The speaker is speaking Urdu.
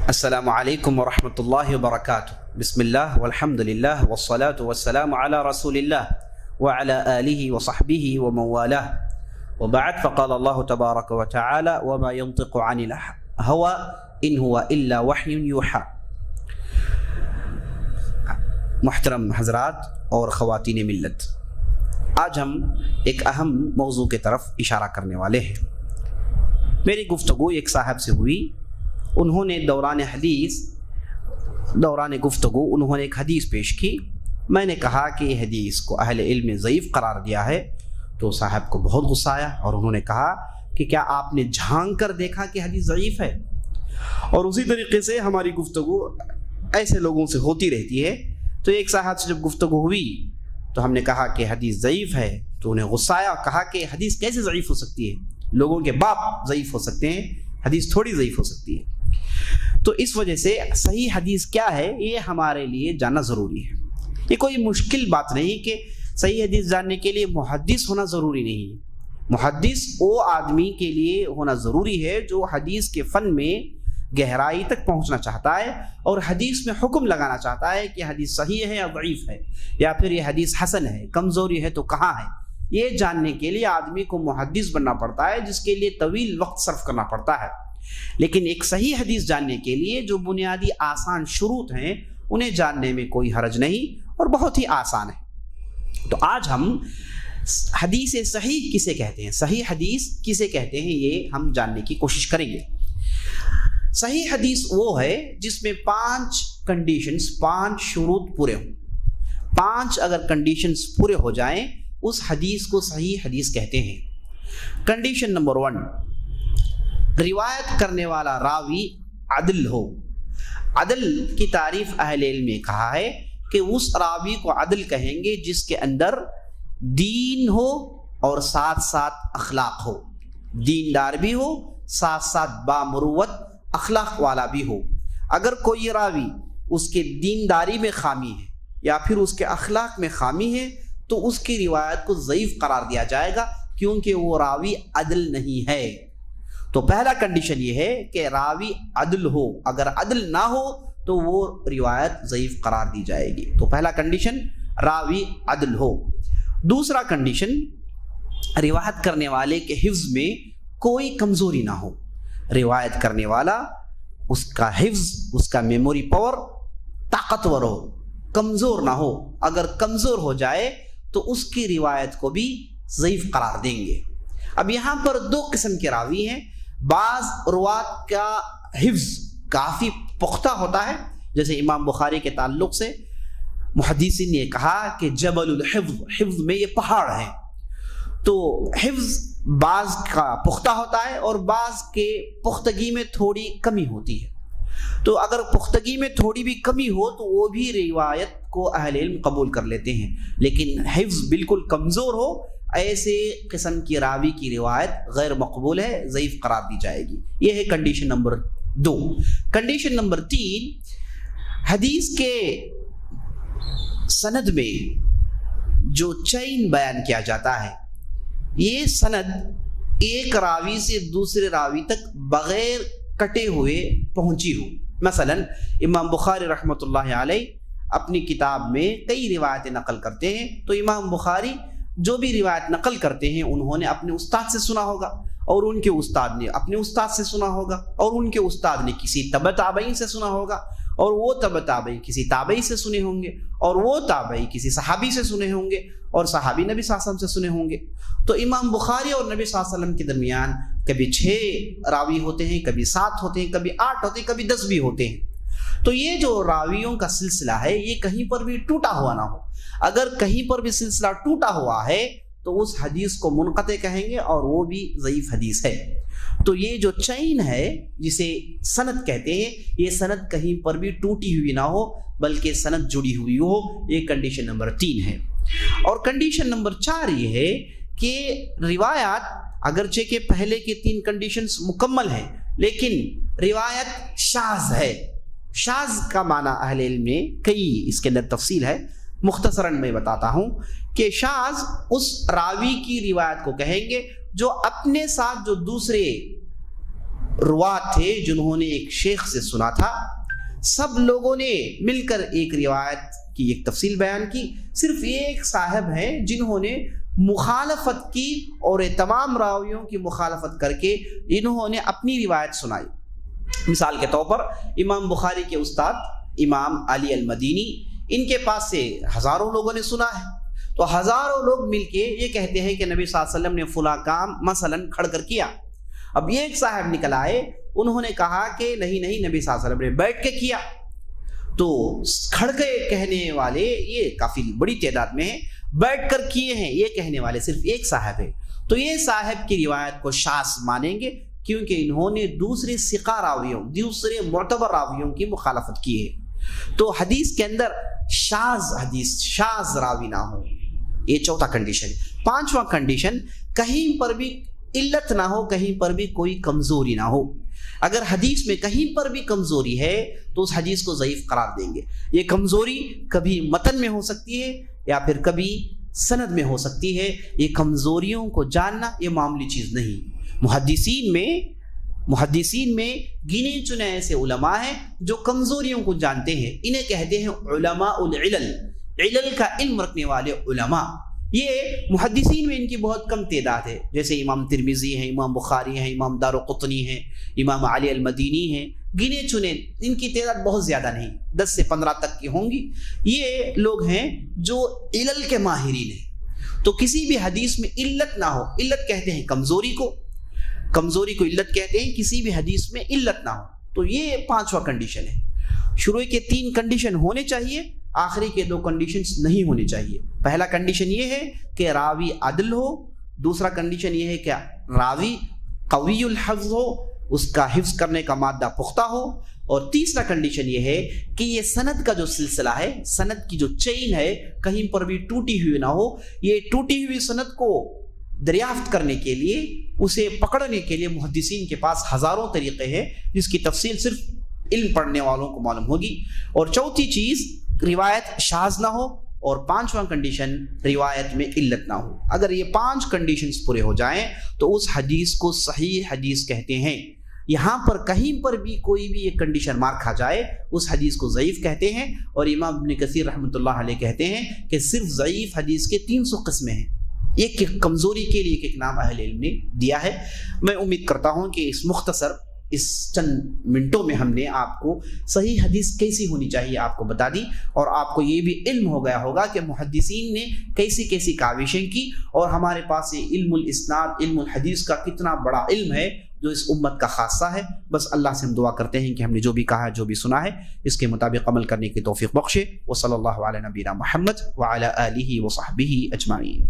السلام علیکم ورحمۃ اللہ وبرکاتہ۔ بسم اللہ والحمد للہ والصلاة والسلام علی رسول اللہ وعلی آلہ وصحبہ ومن والاه وبعد، فقال اللہ تبارک وتعالی وما ينطق عن الهوى ان هو الا وحی یوحی۔ محترم حضرات اور خواتین ملت، آج ہم ایک اہم موضوع کی طرف اشارہ کرنے والے ہیں۔ میری گفتگو ایک صاحب سے ہوئی، انہوں نے دوران گفتگو انہوں نے ایک حدیث پیش کی۔ میں نے کہا کہ یہ حدیث کو اہل علم نے ضعیف قرار دیا ہے، تو صاحب کو بہت غصہ آیا اور انہوں نے کہا کہ کیا آپ نے جھانک کر دیکھا کہ حدیث ضعیف ہے؟ اور اسی طریقے سے ہماری گفتگو ایسے لوگوں سے ہوتی رہتی ہے۔ تو ایک صاحب سے جب گفتگو ہوئی تو ہم نے کہا کہ حدیث ضعیف ہے، تو انہیں غصہ آیا اور کہا کہ حدیث کیسے ضعیف ہو سکتی ہے؟ لوگوں کے باپ ضعیف ہو سکتے ہیں، حدیث تھوڑی ضعیف ہو سکتی ہے۔ تو اس وجہ سے صحیح حدیث کیا ہے یہ ہمارے لیے جاننا ضروری ہے۔ یہ کوئی مشکل بات نہیں کہ صحیح حدیث جاننے کے لیے محدث ہونا ضروری نہیں۔ محدث وہ آدمی کے لیے ہونا ضروری ہے جو حدیث کے فن میں گہرائی تک پہنچنا چاہتا ہے اور حدیث میں حکم لگانا چاہتا ہے کہ حدیث صحیح ہے یا ضعیف ہے، یا پھر یہ حدیث حسن ہے، کمزوری ہے تو کہاں ہے۔ یہ جاننے کے لیے آدمی کو محدث بننا پڑتا ہے، جس کے لیے طویل وقت صرف کرنا پڑتا ہے۔ لیکن ایک صحیح حدیث جاننے کے لیے جو بنیادی آسان شروط ہیں انہیں جاننے میں کوئی حرج نہیں اور بہت ہی آسان ہے۔ تو آج ہم حدیث صحیح کسے کہتے ہیں، صحیح حدیث کسے کہتے ہیں، یہ ہم جاننے کی کوشش کریں گے۔ صحیح حدیث وہ ہے جس میں 5 کنڈیشنز، 5 شروط پورے ہوں۔ 5 اگر کنڈیشنز پورے ہو جائیں اس حدیث کو صحیح حدیث کہتے ہیں۔ کنڈیشن نمبر 1، روایت کرنے والا راوی عدل ہو۔ عدل کی تعریف اہل علم نے کہا ہے کہ اس راوی کو عدل کہیں گے جس کے اندر دین ہو اور ساتھ ساتھ اخلاق ہو، دیندار بھی ہو ساتھ ساتھ بامروت اخلاق والا بھی ہو۔ اگر کوئی راوی اس کے دینداری میں خامی ہے یا پھر اس کے اخلاق میں خامی ہے تو اس کی روایت کو ضعیف قرار دیا جائے گا، کیونکہ وہ راوی عدل نہیں ہے۔ تو پہلا کنڈیشن یہ ہے کہ راوی عدل ہو، اگر عدل نہ ہو تو وہ روایت ضعیف قرار دی جائے گی۔ تو پہلا کنڈیشن راوی عدل ہو۔ دوسرا کنڈیشن، روایت کرنے والے کے حفظ میں کوئی کمزوری نہ ہو۔ روایت کرنے والا اس کا حفظ، اس کا میموری پاور طاقتور ہو، کمزور نہ ہو۔ اگر کمزور ہو جائے تو اس کی روایت کو بھی ضعیف قرار دیں گے۔ اب یہاں پر 2 قسم کے راوی ہیں۔ بعض روات کا حفظ کافی پختہ ہوتا ہے، جیسے امام بخاری کے تعلق سے محدثین نے کہا کہ جبل الحفظ، حفظ میں یہ پہاڑ ہیں۔ تو حفظ بعض کا پختہ ہوتا ہے اور بعض کے پختگی میں تھوڑی کمی ہوتی ہے۔ تو اگر پختگی میں تھوڑی بھی کمی ہو تو وہ بھی روایت کو اہل علم قبول کر لیتے ہیں، لیکن حفظ بالکل کمزور ہو ایسے قسم کی راوی کی روایت غیر مقبول ہے، ضعیف قرار دی جائے گی۔ یہ ہے کنڈیشن نمبر 2۔ کنڈیشن نمبر 3، حدیث کے سند میں جو چین بیان کیا جاتا ہے، یہ سند ایک راوی سے دوسرے راوی تک بغیر کٹے ہوئے پہنچی ہو۔ مثلا امام بخاری رحمۃ اللہ علیہ اپنی کتاب میں کئی روایتیں نقل کرتے ہیں، تو امام بخاری جو بھی روایت نقل کرتے ہیں انہوں نے اپنے استاد سے سنا ہوگا، اور ان کے استاد نے اپنے استاد سے سنا ہوگا، اور ان کے استاد نے کسی تبع تابعین سے سنا ہوگا، اور وہ تبع تابعی کسی تابعی سے سنے ہوں گے، اور وہ تابعی کسی صحابی سے سنے ہوں گے، اور صحابی نبی صلی اللہ علیہ وسلم سے سنے ہوں گے۔ تو امام بخاری اور نبی صلی اللہ علیہ وسلم کے درمیان کبھی 6 راوی ہوتے ہیں، کبھی 7 ہوتے ہیں، کبھی 8 ہوتے ہیں، کبھی 10 بھی ہوتے ہیں۔ تو یہ جو راویوں کا سلسلہ ہے یہ کہیں پر بھی ٹوٹا ہوا نہ ہو۔ اگر کہیں پر بھی سلسلہ ٹوٹا ہوا ہے تو اس حدیث کو منقطع کہیں گے اور وہ بھی ضعیف حدیث ہے۔ تو یہ جو چین ہے جسے سند کہتے ہیں، یہ سند کہیں پر بھی ٹوٹی ہوئی نہ ہو بلکہ سند جڑی ہوئی ہو۔ یہ کنڈیشن نمبر 3 ہے۔ اور کنڈیشن نمبر 4 یہ ہے کہ روایات اگرچہ کہ پہلے کے 3 کنڈیشنز مکمل ہیں لیکن روایت شاذ ہے۔ شاذ کا معنی اہل علم میں کئی اس کے اندر تفصیل ہے، مختصراً میں بتاتا ہوں کہ شاذ اس راوی کی روایت کو کہیں گے جو اپنے ساتھ جو دوسرے روات تھے جنہوں نے ایک شیخ سے سنا تھا، سب لوگوں نے مل کر ایک روایت کی ایک تفصیل بیان کی، صرف ایک صاحب ہیں جنہوں نے مخالفت کی، اور تمام راویوں کی مخالفت کر کے انہوں نے اپنی روایت سنائی۔ مثال کے طور پر امام بخاری کے استاد امام علی المدینی، ان کے پاس سے ہزاروں لوگوں نے سنا ہے، تو ہزاروں لوگ مل کے یہ کہتے ہیں کہ نبی صلی اللہ علیہ وسلم نے فلاں کام مثلا کھڑ کر کیا۔ اب ایک صاحب نکل آئے، انہوں نے کہا کہ نہیں نبی صلی اللہ علیہ وسلم نے بیٹھ کے کیا۔ تو کھڑ کے کہنے والے یہ کافی بڑی تعداد میں ہیں، بیٹھ کر کیے ہیں یہ کہنے والے صرف ایک صاحب ہے، تو یہ صاحب کی روایت کو شاذ مانیں گے، کیونکہ انہوں نے دوسرے ثقہ راویوں، دوسرے معتبر راویوں کی مخالفت کی ہے۔ تو حدیث کے اندر شاذ حدیث، شاذ راوی نہ ہو، یہ چوتھا کنڈیشن۔ پانچواں کنڈیشن، کہیں پر بھی علت نہ ہو، کہیں پر بھی کوئی کمزوری نہ ہو۔ اگر حدیث میں کہیں پر بھی کمزوری ہے تو اس حدیث کو ضعیف قرار دیں گے۔ یہ کمزوری کبھی متن میں ہو سکتی ہے یا پھر کبھی سند میں ہو سکتی ہے۔ یہ کمزوریوں کو جاننا یہ معمولی چیز نہیں۔ محدثین میں گنے چنے ایسے علماء ہیں جو کمزوریوں کو جانتے ہیں، انہیں کہتے ہیں علماء العلل، علل کا علم رکھنے والے علماء۔ یہ محدثین میں ان کی بہت کم تعداد ہے، جیسے امام ترمذی ہیں، امام بخاری ہیں، امام دارقطنی ہیں، امام علی المدینی ہیں، گنے چنے، ان کی تعداد بہت زیادہ نہیں، 10 سے 15 تک کی ہوں گی۔ یہ لوگ ہیں جو علل کے ماہرین ہیں۔ تو کسی بھی حدیث میں علت نہ ہو، علت کہتے ہیں کمزوری کو علت کہتے ہیں، کسی بھی حدیث میں علت نہ ہو، تو یہ پانچواں کنڈیشن ہے۔ شروع کے 3 کنڈیشن ہونے چاہیے، آخری کے 2 کنڈیشنز نہیں ہونے چاہیے۔ پہلا کنڈیشن یہ ہے کہ راوی عدل ہو، دوسرا کنڈیشن یہ ہے کہ راوی قوی الحفظ ہو، اس کا حفظ کرنے کا مادہ پختہ ہو، اور تیسرا کنڈیشن یہ ہے کہ یہ سند کا جو سلسلہ ہے، سند کی جو چین ہے، کہیں پر بھی ٹوٹی ہوئی نہ ہو۔ یہ ٹوٹی ہوئی سند کو دریافت کرنے کے لیے، اسے پکڑنے کے لیے محدثین کے پاس ہزاروں طریقے ہیں، جس کی تفصیل صرف علم پڑھنے والوں کو معلوم ہوگی۔ اور چوتھی چیز، روایت شاذ نہ ہو، اور پانچواں کنڈیشن، روایت میں علت نہ ہو۔ اگر یہ 5 کنڈیشنز پورے ہو جائیں تو اس حدیث کو صحیح حدیث کہتے ہیں۔ یہاں پر کہیں پر بھی کوئی بھی ایک کنڈیشن مار کھا جائے اس حدیث کو ضعیف کہتے ہیں، اور امام ابن کثیر رحمۃ اللہ علیہ کہتے ہیں کہ صرف ضعیف حدیث کے 300 قسمیں ہیں، ایک کمزوری کے لیے ایک نام اہل علم نے دیا ہے۔ میں امید کرتا ہوں کہ اس چند منٹوں میں ہم نے آپ کو صحیح حدیث کیسی ہونی چاہیے آپ کو بتا دی، اور آپ کو یہ بھی علم ہو گیا ہوگا کہ محدثین نے کیسی کاوشیں کی، اور ہمارے پاس یہ علم الاسناد، علم الحدیث کا کتنا بڑا علم ہے جو اس امت کا خاصہ ہے۔ بس اللہ سے ہم دعا کرتے ہیں کہ ہم نے جو بھی کہا، جو بھی سنا ہے، اس کے مطابق عمل کرنے کی توفیق بخشے۔ وصلی اللہ علی نبینا محمد وعلی آلہ وصحبہ اجمعین۔